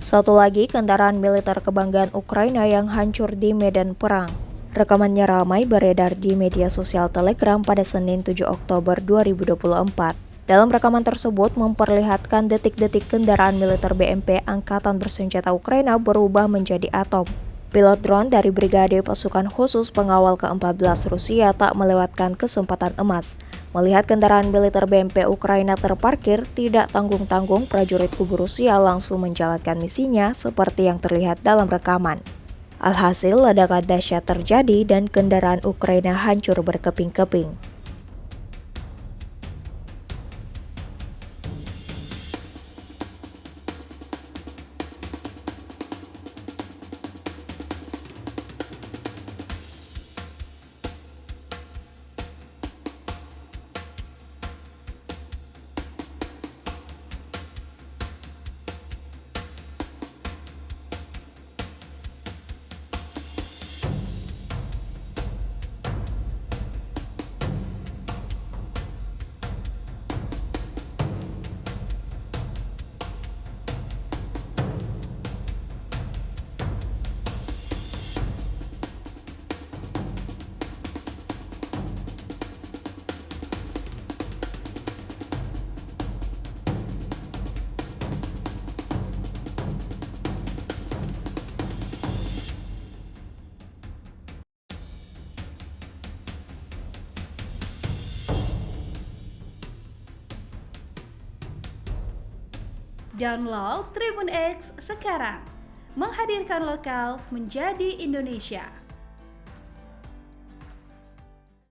Satu lagi kendaraan militer kebanggaan Ukraina yang hancur di medan perang. Rekamannya ramai beredar di media sosial Telegram pada Senin 7 Oktober 2024. Dalam rekaman tersebut memperlihatkan detik-detik kendaraan militer BMP Angkatan Bersenjata Ukraina berubah menjadi atom. Pilot drone dari Brigade Pasukan Khusus Pengawal ke-14 Rusia tak melewatkan kesempatan emas. Melihat kendaraan militer BMP Ukraina terparkir, tidak tanggung-tanggung prajurit kubu Rusia langsung menjalankan misinya seperti yang terlihat dalam rekaman. Alhasil, ledakan dahsyat terjadi dan kendaraan Ukraina hancur berkeping-keping. Download Tribun X sekarang, menghadirkan lokal menjadi Indonesia.